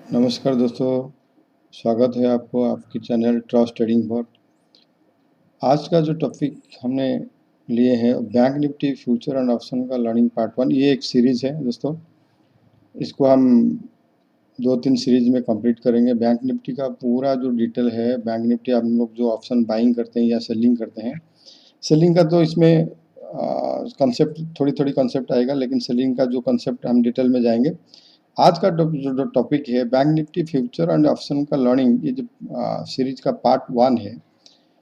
नमस्कार दोस्तों, स्वागत है आपको आपकी चैनल ट्रस्ट ट्रेडिंग पर। आज का जो टॉपिक हमने लिए है bank Nifty future and option का लर्निंग पार्ट 1। ये एक सीरीज़ है दोस्तों, इसको हम 2-3 सीरीज में कंप्लीट करेंगे। बैंक निफ्टी का पूरा जो डिटेल है, बैंक निफ्टी हम लोग जो ऑप्शन बाइंग करते हैं या सेलिंग करते हैं, सेलिंग का तो इसमें कंसेप्ट थोड़ी कंसेप्ट आएगा, लेकिन सेलिंग का जो कंसेप्ट हम डिटेल में जाएंगे। आज का जो टॉपिक है bank Nifty future and option का लर्निंग, ये जो सीरीज का पार्ट 1 है,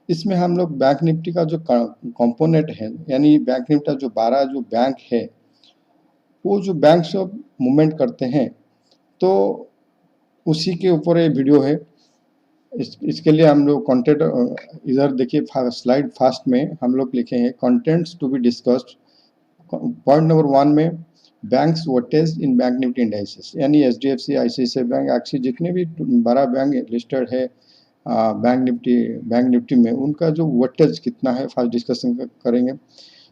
इसमें हम लोग बैंक निफ्टी का जो कंपोनेंट है, यानी बैंक निफ्टी का जो 12 जो बैंक है, वो जो बैंक सब मूवमेंट करते हैं, तो उसी के ऊपर ये वीडियो है। इसके लिए हम लोग कंटेंट इधर देखिए, स्लाइड फास्ट में हम लोग लिखे हैं contents to be discussed. Point number 1 में banks weightage in bank Nifty indices, यानी एचडीएफसी, आईसीआईसीआई बैंक, एक्सिस, जितने भी 12 बैंक लिस्टेड है बैंक निफ्टी में, उनका जो वोटेज कितना है फास्ट डिस्कशन करेंगे।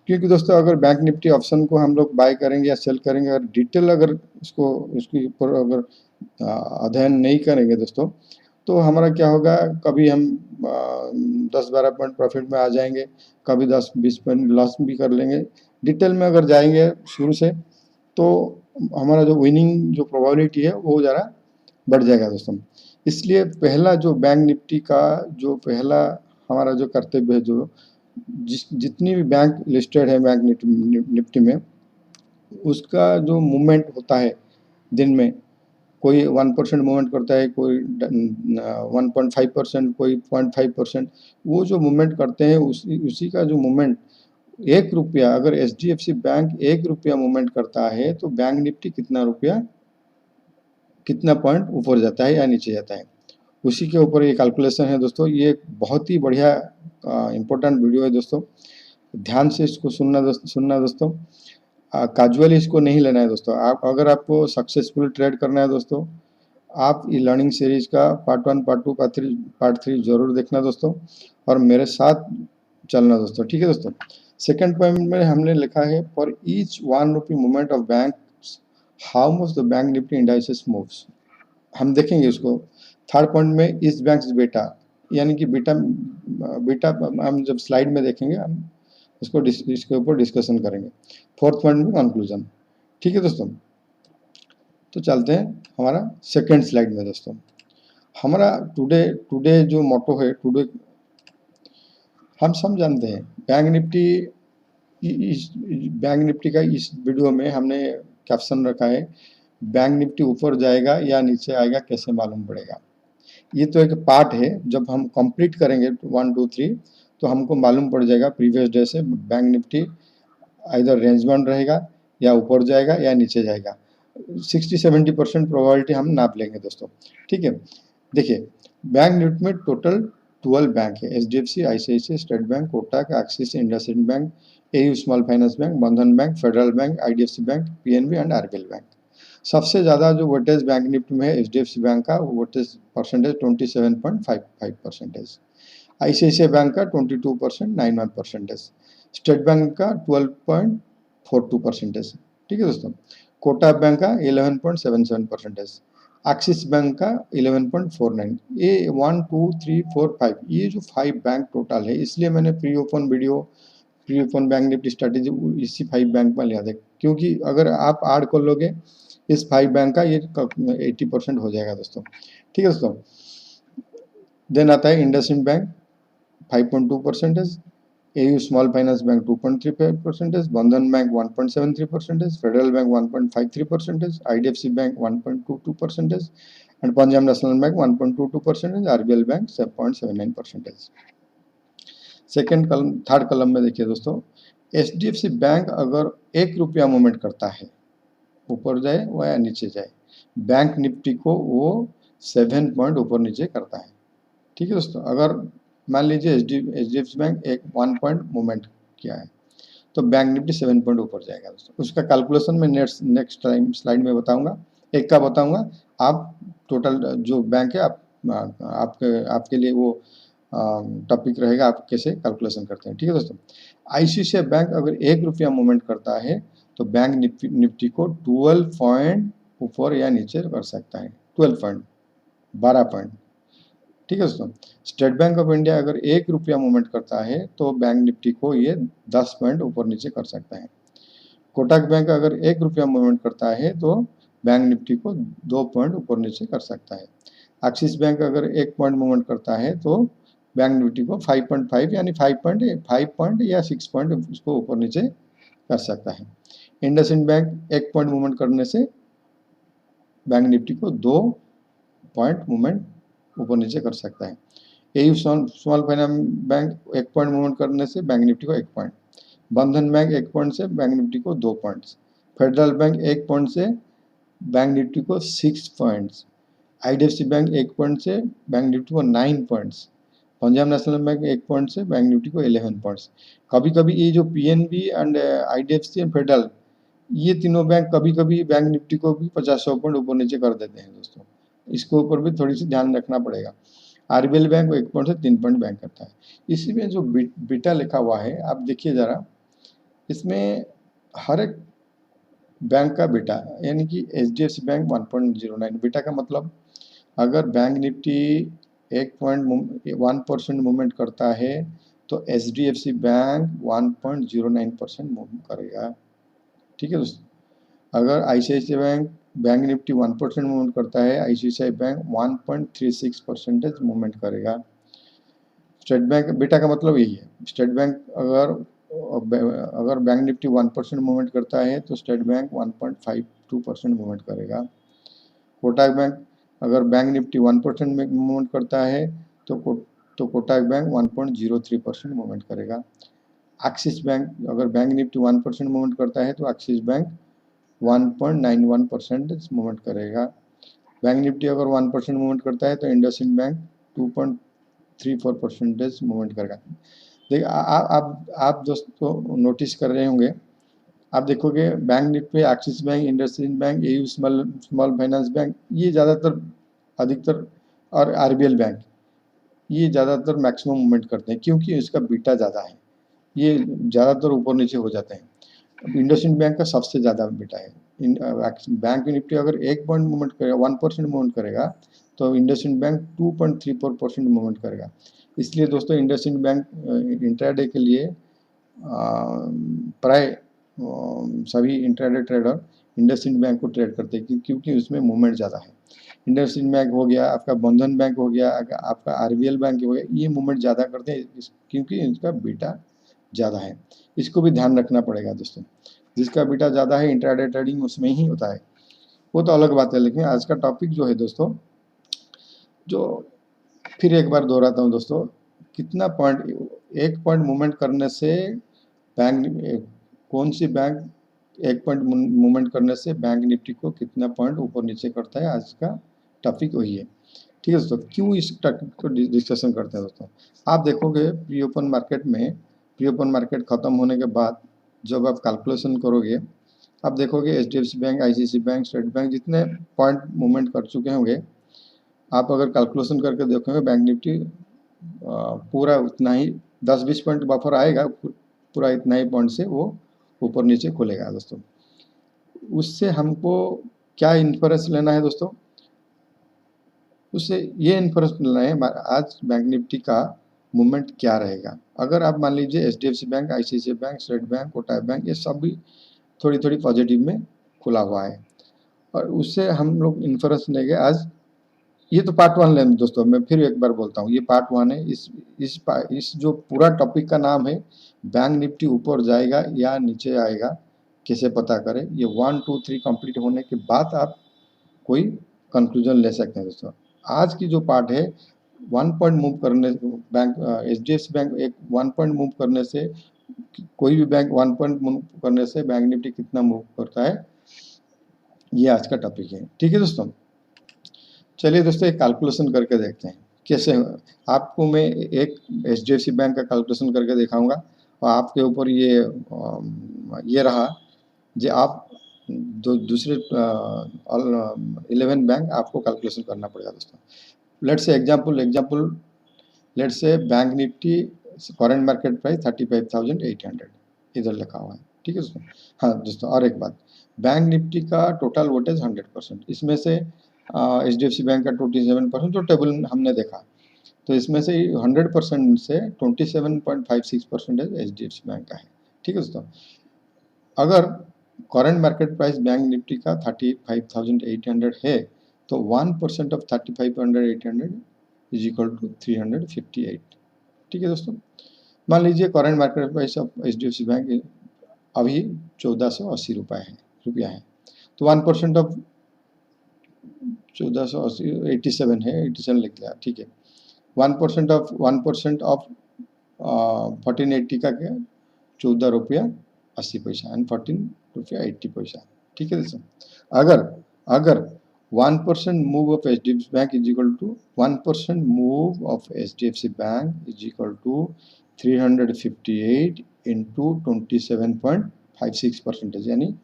क्योंकि दोस्तों, अगर बैंक निफ्टी ऑप्शन को हम लोग बाय करेंगे या सेल करेंगे, अगर डिटेल अगर उसके ऊपर अगर अध्ययन नहीं करेंगे दोस्तों, तो हमारा क्या होगा, कभी हम 10-12 पॉइंट प्रॉफिट में आ जाएंगे, कभी 10-20 पॉइंट लॉस भी कर लेंगे। डिटेल में अगर जाएंगे शुरू से, तो हमारा जो विनिंग जो प्रोबेबिलिटी है वो ज़रा बढ़ जाएगा दोस्तों। इसलिए पहला जो बैंक निफ्टी का जो पहला हमारा जो कर्तव्य है, जो जितनी भी बैंक लिस्टेड है बैंक निफ्टी में, उसका जो मूवमेंट होता है दिन में, कोई 1% मूवमेंट करता है, कोई 1.5%, कोई 0.5%, वो जो मूवमेंट करते हैं उसी का जो मूवमेंट, 1 रुपया अगर एचडीएफसी बैंक 1 रुपया मूवमेंट करता है, तो बैंक निफ्टी कितना पॉइंट ऊपर जाता है या नीचे जाता है, उसी के ऊपर ये कैलकुलेशन है दोस्तों। ये एक बहुत ही बढ़िया इम्पोर्टेंट वीडियो है दोस्तों, ध्यान से इसको सुनना दोस्तों। कैजुअली इसको नहीं लेना है दोस्तों। आप अगर आपको सक्सेसफुल ट्रेड करना है दोस्तों, आप ये लर्निंग सीरीज का पार्ट 1, पार्ट 2, पार्ट 3 जरूर देखना दोस्तों, और मेरे साथ चलना दोस्तों, ठीक है दोस्तों। सेकंड पॉइंट में हमने लिखा है, for each 1 rupee movement of bank, how much the bank Nifty indices moves. हम देखेंगे उसको। थर्ड पॉइंट में इस बैंक बेटा, यानी कि बेटा बेटा हम जब स्लाइड में देखेंगे, हम इसके ऊपर डिस्कशन करेंगे। फोर्थ पॉइंट में कंक्लूजन, ठीक है दोस्तों। तो चलते हैं हमारा सेकंड स्लाइड में दोस्तों। हमारा टुडे जो मोटो है, टुडे हम सब जानते हैं बैंक निफ्टी, इस बैंक निफ्टी का इस वीडियो में हमने कैप्शन रखा है, बैंक निफ्टी ऊपर जाएगा या नीचे आएगा कैसे मालूम पड़ेगा। ये तो एक पार्ट है, जब हम कंप्लीट करेंगे 1, 2, 3, तो हमको मालूम पड़ जाएगा प्रीवियस डे से बैंक निफ्टी इधर रेंज बाउंड रहेगा, या ऊपर जाएगा या नीचे जाएगा। 60-70% प्रोबेबिलिटी हम नाप लेंगे दोस्तों, ठीक है। देखिए, बैंक निफ्टी में टोटल 12 बैंक है, HDFC, ICICI, State Bank, Kotak, Axis, IndusInd Bank, AU Small Finance Bank, Bandhan Bank, Federal Bank, IDFC Bank, PNB and RBL Bank. सबसे ज़्यादा जो वोटेज बैंक निफ्टी में है एचडीएफसी बैंक का, वोटेज परसेंटेज 27.55%, आईसीआईसीआई बैंक का 22.91%, state bank का 12.42%, ठीक है दोस्तों। कोटक बैंक का 11.77%, एक्सिस बैंक का 11.49। ये 1, 2, 3, 4, 5, ये जो 5 बैंक टोटल है, इसलिए मैंने pre open bank Nifty strategy इसी 5 बैंक में लिया था, क्योंकि अगर आप ऐड कर लोगे इस 5 बैंक का, ये 80% हो जाएगा दोस्तों, ठीक है दोस्तों। देन आता है IndusInd bank 5.2%, AU Small Finance bank 2.35%, बंधन bank 1.73%, federal bank 1.53%, IDFC bank 1.22%, and Punjab national bank 1.22%, RBL bank 7.79%। Second कलम, थर्ड कलम में देखिए दोस्तों, एचडीएफसी बैंक अगर 1 रुपया मूवमेंट करता है, ऊपर जाए या नीचे जाए, बैंक निफ्टी को वो 7 पॉइंट ऊपर नीचे करता है, ठीक है दोस्तों। अगर मान लीजिए एचडीएफसी बैंक 1 पॉइंट मूवमेंट किया है, तो बैंक निफ्टी 7 पॉइंट ऊपर जाएगा दोस्तों। उसका कैलकुलेशन में नेक्स्ट टाइम स्लाइड में बताऊंगा, एक का बताऊंगा। आप टोटल जो बैंक है, आपके लिए वो टॉपिक रहेगा, आप कैसे कैलकुलेशन करते हैं, ठीक है दोस्तों। आईसीआईसीआई बैंक अगर 1 रुपया मूवमेंट करता है, तो बैंक निफ्टी को 12 पॉइंट ऊपर या नीचे कर सकता है, 12 पॉइंट, 12 पॉइंट। ठीक है दोस्तों। स्टेट बैंक ऑफ इंडिया अगर 1 रुपया मूवमेंट करता है तो बैंक निफ्टी को ये 10 पॉइंट ऊपर नीचे कर सकता है। कोटक बैंक अगर 1 रुपया मूवमेंट करता है तो बैंक निफ्टी को 2 पॉइंट ऊपर नीचे कर सकता है। एक्सिस बैंक अगर 1 पॉइंट मूवमेंट करता है तो बैंक निफ्टी को 5.5 यानी 5 पॉइंट या 6 पॉइंट उसको ऊपर नीचे कर सकता है। इंडसइंड बैंक 1 पॉइंट मूवमेंट करने से बैंक निफ्टी को 2 पॉइंट मूवमेंट ऊपर नीचे कर सकता है। AU Small Finance bank 1 point movement करने से बैंक निफ्टी को 1 पॉइंट, बंधन बैंक 1 पॉइंट से बैंक निफ्टी को 2 पॉइंट्स, फेडरल बैंक 1 पॉइंट से बैंक निफ्टी को 6 पॉइंट्स, आईडीएफसी बैंक 1 पॉइंट से बैंक निफ्टी को 9 points, Punjab national bank 1 point से बैंक निफ्टी को 11 पॉइंट्स। कभी कभी ये जो PNB and IDFC and federal, ये तीनों बैंक कभी कभी बैंक निफ्टी को भी 50-100 पॉइंट ऊपर नीचे कर देते हैं दोस्तों, इसके ऊपर भी थोड़ी सी ध्यान रखना पड़ेगा। आरबीएल बैंक 1 पॉइंट से 3 पॉइंट बैंक करता है। इसी में जो बीटा लिखा हुआ है आप देखिए ज़रा, इसमें हर एक बैंक का बीटा, यानी कि एचडीएफसी बैंक 1.09, बीटा का मतलब अगर बैंक निफ्टी 1% मूवमेंट करता है तो एचडीएफसी बैंक 1.09% मूव करेगा। ठीक है दोस्तों। अगर ICICI bank bank Nifty 1% movement करता है, आईसीआईसीआई बैंक 1.36% मूवमेंट करेगा। स्टेट बैंक बीटा का मतलब यही है, स्टेट बैंक अगर बैंक निफ्टी 1% मूवमेंट करता है तो स्टेट बैंक 1.52% मूवमेंट करेगा। कोटक बैंक अगर बैंक निफ्टी 1% में मूवमेंट करता है तो कोटक बैंक 1.03% मूवमेंट करेगा। एक्सिस बैंक अगर बैंक निफ्टी 1% मूवमेंट करता है तो एक्सिस बैंक 1.91% मूवमेंट करेगा। बैंक निफ्टी अगर 1% मूवमेंट करता है तो इंडसइंड बैंक 2.34% मूवमेंट करेगा। देखिए आप दोस्तों नोटिस कर रहे होंगे, आप देखोगे bank Nifty, axis bank, IndusInd Bank, AU Small Finance bank, ये ज़्यादातर अधिकतर, और आरबीएल बैंक, ये ज़्यादातर मैक्सिमम मूवमेंट करते हैं क्योंकि इसका बीटा ज़्यादा है, ये ज़्यादातर ऊपर नीचे हो जाते हैं। इंडसइंड बैंक का सबसे ज़्यादा बीटा है। बैंक निफ्टी अगर 1 पॉइंट मूवमेंट करेगा, 1% मूवमेंट करेगा तो इंडसइंड बैंक 2.34% मूवमेंट करेगा। इसलिए दोस्तों इंडसइंड बैंक इंट्राडे के लिए प्राय सभी इंट्राडे ट्रेडर इंडसइंड बैंक को ट्रेड करते हैं क्योंकि उसमें मूवमेंट ज़्यादा है। इंडसइंड बैंक हो गया, आपका बंधन बैंक हो गया, आपका आरबीएल बैंक हो गया, ये मूवमेंट ज़्यादा करते हैं क्योंकि इनका बीटा ज़्यादा है। इसको भी ध्यान रखना पड़ेगा दोस्तों। जिसका बीटा ज़्यादा है इंट्राडे ट्रेडिंग उसमें ही होता है, वो तो अलग बात है। लेकिन आज का टॉपिक जो है दोस्तों, जो फिर एक बार दोहराता हूँ दोस्तों, कितना पॉइंट, 1 पॉइंट मूवमेंट करने से बैंक, कौन सी बैंक 1 पॉइंट मूवमेंट करने से बैंक निफ्टी को कितना पॉइंट ऊपर नीचे करता है, आज का टॉपिक वही है। ठीक है दोस्तों। क्यों इस टॉपिक को डिस्कशन करते हैं दोस्तों, आप देखोगे प्री ओपन मार्केट में, प्री ओपन मार्केट ख़त्म होने के बाद जब आप कैलकुलेशन करोगे, आप देखोगे HDFC bank, ICICI bank, state bank जितने पॉइंट मूवमेंट कर चुके होंगे, आप अगर कैलकुलेशन करके देखोगे बैंक निफ्टी पूरा उतना ही 10-20 पॉइंट बफर आएगा, पूरा इतना ही पॉइंट से वो ऊपर नीचे खुलेगा दोस्तों। उससे हमको क्या इन्फ्रेंस लेना है दोस्तों, उससे ये इन्फ्रेंस लेना है आज बैंक निफ्टी का मूवमेंट क्या रहेगा। अगर आप मान लीजिए HDFC bank, ICICI bank, state Bank, Kotak bank, ये सब भी थोड़ी थोड़ी पॉजिटिव में खुला हुआ है, और उससे हम लोग इन्फ्रेंस लेंगे आज। ये तो पार्ट 1 लें दोस्तों, मैं फिर एक बार बोलता हूँ, ये पार्ट 1 है। इस जो पूरा टॉपिक का नाम है बैंक निफ्टी ऊपर जाएगा या नीचे आएगा कैसे पता करें। ये 1, 2, 3 कंप्लीट होने के बाद आप कोई कंक्लूजन ले सकते हैं दोस्तों। आज की जो पार्ट है 1 पॉइंट मूव करने, bank HDFC bank 1 point move करने से, कोई भी बैंक 1 पॉइंट मूव करने से बैंक निफ्टी कितना मूव करता है, ये आज का टॉपिक है। ठीक है दोस्तों। चलिए दोस्तों एक कैलकुलेशन करके देखते हैं कैसे। आपको मैं एक एचडीएफसी बैंक का कैलकुलेशन करके दिखाऊंगा और आपके ऊपर ये रहा जो आप दूसरे 11 बैंक आपको कैलकुलेशन करना पड़ेगा दोस्तों। Let's say example let's say bank Nifty current market price 35,800 इधर लिखा हुआ है। ठीक है दोस्तों। हाँ दोस्तों, और एक बात, बैंक निफ्टी का टोटल वोटेज 100%, इसमें से HDFC बैंक का 27%, जो टेबल हमने देखा। तो इसमें से 100% से 27.56% HDFC बैंक का है। ठीक है दोस्तों। अगर current market price bank Nifty का 35,800 है, तो 1% ऑफ 35,800 इज इक्वल टू 358। ठीक है दोस्तों। मान लीजिए current market price of HDFC bank अभी 1480 रुपया है, तो 1% ऑफ 1480 87 है, 87 लिख लिया, ठीक है। 1% ऑफ 1480 का क्या, 14 रुपया 80 पैसा एंड 14 रुपया 80 पैसा। ठीक है दोस्तों। अगर 1% move of HDFC bank is equal to 1% move of HDFC bank is equal to 358 into 27.56%, यानी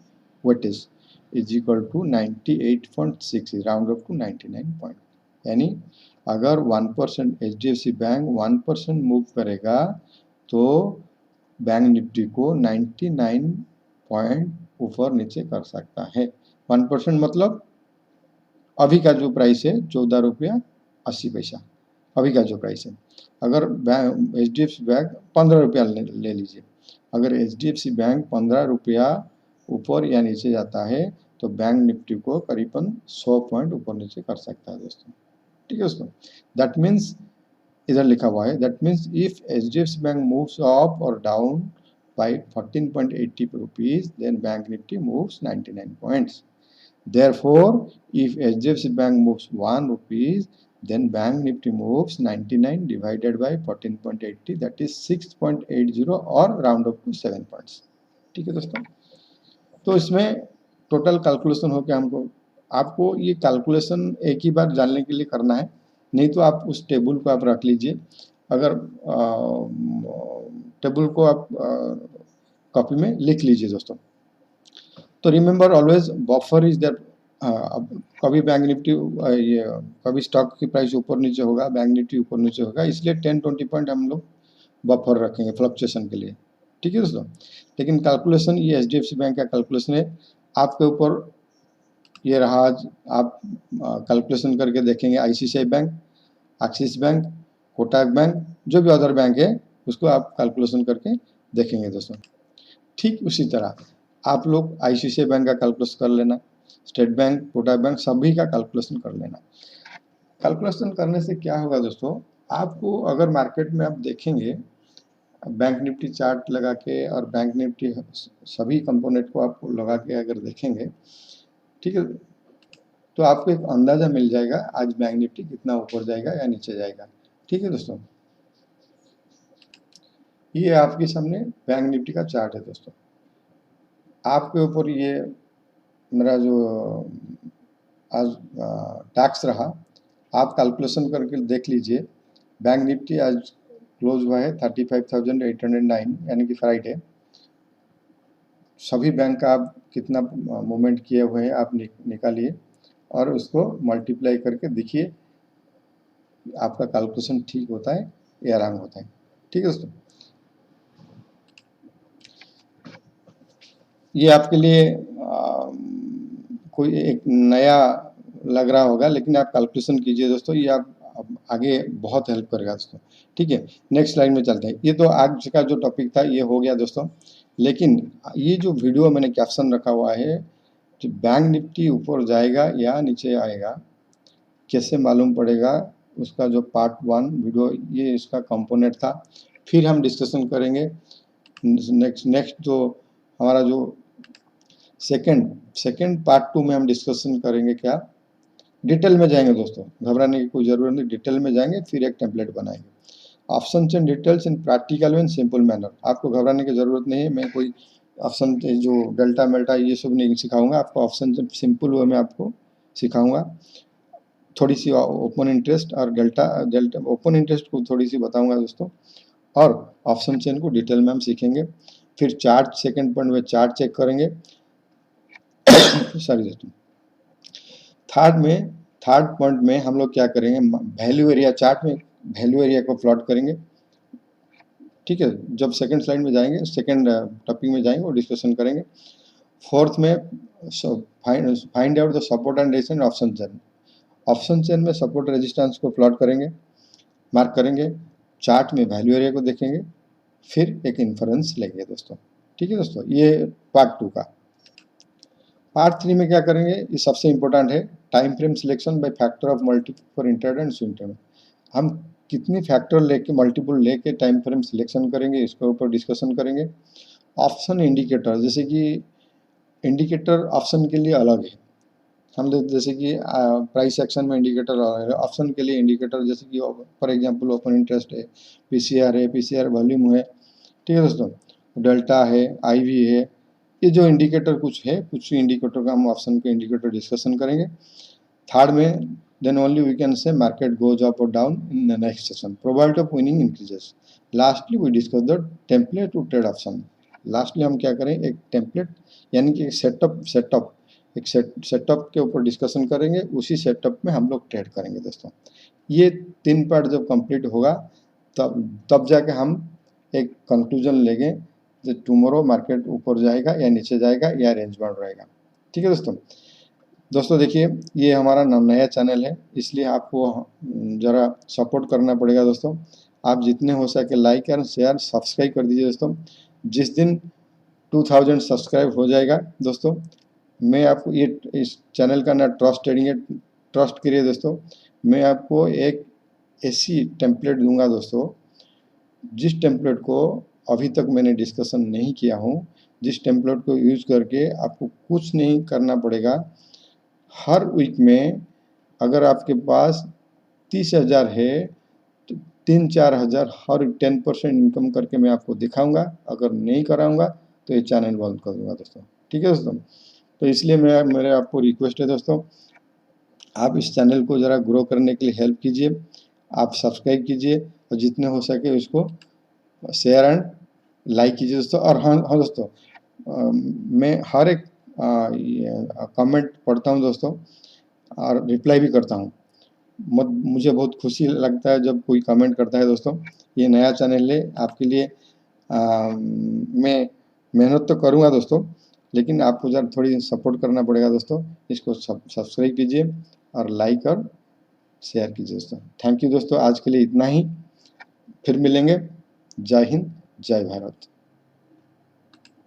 weightage is equal to 98.6, round up to 99 point. यानी अगर 1% HDFC बैंक 1% मूव करेगा तो बैंक निफ्टी को 99 पॉइंट ऊपर नीचे कर सकता है। 1% मतलब अभी का जो प्राइस है 14 रुपया 80 पैसा, अभी का जो प्राइस है। अगर HDFC बैंक 15 रुपया ले लीजिए, अगर HDFC बैंक 15 रुपया ऊपर या नीचे जाता है तो बैंक निफ्टी को करीबन 100 पॉइंट ऊपर नीचे कर सकता है दोस्तों। ठीक है दोस्तों। दैट मीन्स, इधर लिखा हुआ है, that means if HDFC bank moves up और down by 14.80 rupees, then bank Nifty moves 99 points. Therefore, if HDFC Bank moves 1 rupees, then Bank Nifty moves 99 divided by 14.80, that is 6.80 और round up to 7 points। ठीक है दोस्तों। तो इसमें total calculation हो गया। आपको ये कैलकुलेशन एक ही बार जानने के लिए करना है, नहीं तो आप उस टेबल को आप रख लीजिए। अगर टेबल को आप कॉपी में लिख लीजिए दोस्तों। तो remember always buffer is there. कभी बैंक निफ्टी ये कभी स्टॉक की प्राइस ऊपर नीचे होगा, बैंक निफ्टी ऊपर नीचे होगा, इसलिए 10-20 पॉइंट हम लोग बफर रखेंगे फ्लक्चुएशन के लिए। ठीक है दोस्तों। लेकिन कैलकुलेशन ये HDFC बैंक का कैलकुलेशन है, आपके ऊपर ये रहा। आज आप कैलकुलेशन करके देखेंगे ICICI bank, axis bank, Kotak bank, जो भी अदर बैंक है उसको आप कैलकुलेशन करके देखेंगे दोस्तों। ठीक उसी तरह आप लोग ICICI बैंक का कैलकुलेशन कर लेना, स्टेट बैंक, कोटक बैंक, सभी का कैलकुलेशन कर लेना। कैलकुलेशन करने से क्या होगा दोस्तों, आपको अगर मार्केट में आप देखेंगे बैंक निफ्टी चार्ट लगा के और बैंक निफ्टी सभी कंपोनेंट को आप लगा के अगर देखेंगे, ठीक है, तो आपको एक अंदाजा मिल जाएगा आज बैंक निफ्टी कितना ऊपर जाएगा या नीचे जाएगा। ठीक है दोस्तों। ये आपके सामने बैंक निफ्टी का चार्ट है दोस्तों। आपके ऊपर ये मेरा जो आज टैक्स रहा, आप कैलकुलेशन करके देख लीजिए। बैंक निफ्टी आज क्लोज हुआ है 35,809, यानी कि फ्राइडे। सभी बैंक का आप कितना मूवमेंट किए हुए हैं आप निकालिए और उसको मल्टीप्लाई करके देखिए आपका कैलकुलेशन ठीक होता है या रॉन्ग होता है। ठीक है दोस्तों। ये आपके लिए कोई एक नया लग रहा होगा, लेकिन आप कैलकुलेशन कीजिए दोस्तों, ये आप आगे बहुत हेल्प करेगा दोस्तों। ठीक है, नेक्स्ट स्लाइड में चलते हैं। ये तो आज का जो टॉपिक था ये हो गया दोस्तों, लेकिन ये जो वीडियो मैंने कैप्शन रखा हुआ है, जो बैंक निफ्टी ऊपर जाएगा या नीचे आएगा कैसे मालूम पड़ेगा, उसका जो पार्ट 1 वीडियो ये इसका कंपोनेंट था। फिर हम डिस्कशन करेंगे नेक्स्ट जो हमारा जो सेकंड पार्ट 2 में हम डिस्कशन करेंगे क्या, डिटेल में जाएंगे दोस्तों, घबराने की कोई ज़रूरत नहीं, डिटेल में जाएंगे, फिर एक टेम्पलेट बनाएंगे। Option and details in practical and simple manner. आपको घबराने की ज़रूरत नहीं है, मैं कोई ऑप्शन जो डेल्टा मेल्टा ये सब नहीं सिखाऊंगा आपको, ऑप्शन सिंपल वे में आपको सिखाऊंगा। थोड़ी सी ओपन इंटरेस्ट और डेल्टा ओपन इंटरेस्ट को थोड़ी सी बताऊंगा दोस्तों, और ऑप्शन चेन को डिटेल में हम सीखेंगे। फिर चार्ट सेकंड पॉइंट में चार्ट चेक करेंगे। सॉरी दोस्तों, थर्ड पॉइंट में हम लोग क्या करेंगे, वैल्यू एरिया चार्ट में वैल्यू एरिया को प्लॉट करेंगे। ठीक है, जब सेकंड स्लाइड में जाएंगे, सेकंड टॉपिक में जाएंगे और डिस्कशन करेंगे। फोर्थ में find out the support and resistance option chain. Option chain में सपोर्ट रेजिस्टेंस को प्लॉट करेंगे, मार्क करेंगे, चार्ट में वैल्यू एरिया को देखेंगे, फिर एक इन्फ्रेंस लेंगे दोस्तों। ठीक है दोस्तों, ये पार्ट 2 का। पार्ट 3 में क्या करेंगे, ये सबसे इंपॉर्टेंट है, time frame selection by factor of multiple for intraday and swing trade. हम कितनी फैक्टर लेके, मल्टीपल लेके टाइम फ्रेम सिलेक्शन करेंगे, इसके ऊपर डिस्कशन करेंगे। ऑप्शन इंडिकेटर, जैसे कि इंडिकेटर ऑप्शन के लिए अलग है, हम लोग जैसे कि प्राइस एक्शन में इंडिकेटर अलग है, ऑप्शन के लिए इंडिकेटर, जैसे कि फॉर एग्जांपल ओपन इंटरेस्ट है, पीसीआर है, पीसीआर वॉल्यूम है, ठीक है दोस्तों, डेल्टा है, आईवी है, ये जो इंडिकेटर कुछ है, कुछ इंडिकेटर का हम ऑप्शन के इंडिकेटर डिस्कशन करेंगे। थर्ड में then only we can say market goes up और down in the next session, probability of winning increases. Lastly we discuss the template to trade option. Lastly हम क्या करें, एक टेम्पलेट यानी कि एक सेटअप के ऊपर डिस्कशन करेंगे, उसी सेटअप में हम लोग ट्रेड करेंगे दोस्तों। ये 3 पार्ट जब कंप्लीट होगा तब जाके हम एक कंक्लूजन लेंगे कि टुमारो मार्केट ऊपर जाएगा या नीचे जाएगा या रेंज बाउंड रहेगा। ठीक है दोस्तों देखिए, ये हमारा नया चैनल है, इसलिए आपको ज़रा सपोर्ट करना पड़ेगा दोस्तों। आप जितने हो सके लाइक एंड शेयर सब्सक्राइब कर दीजिए दोस्तों। जिस दिन 2000 सब्सक्राइब हो जाएगा दोस्तों, मैं आपको ये, इस चैनल का नाम ट्रस्ट ट्रेडिंग है, ट्रस्ट करिए दोस्तों, मैं आपको एक ऐसी टेम्पलेट दूंगा दोस्तों, जिस टेम्पलेट को अभी तक मैंने डिस्कशन नहीं किया हूँ, जिस टेम्पलेट को यूज करके आपको कुछ नहीं करना पड़ेगा। हर वीक में अगर आपके पास 30,000 है तो 3-4 हज़ार हर 10% इनकम करके मैं आपको दिखाऊंगा। अगर नहीं कराऊंगा तो ये चैनल बंद कर दूंगा दोस्तों। ठीक है दोस्तों, तो इसलिए मेरे आपको रिक्वेस्ट है दोस्तों, आप इस चैनल को ज़रा ग्रो करने के लिए हेल्प कीजिए, आप सब्सक्राइब कीजिए और जितने हो सके उसको शेयर एंड लाइक कीजिए दोस्तों। और हाँ दोस्तों, मैं हर एक कमेंट पढ़ता हूँ दोस्तों और रिप्लाई भी करता हूँ। मुझे बहुत खुशी लगता है जब कोई कमेंट करता है दोस्तों। ये नया चैनल है आपके लिए, मैं मेहनत तो करूँगा दोस्तों, लेकिन आपको ज़रा थोड़ी सपोर्ट करना पड़ेगा दोस्तों। इसको सब्सक्राइब कीजिए और लाइक और शेयर कीजिए दोस्तों। थैंक यू दोस्तों, आज के लिए इतना ही, फिर मिलेंगे। जय हिंद, जय भारत।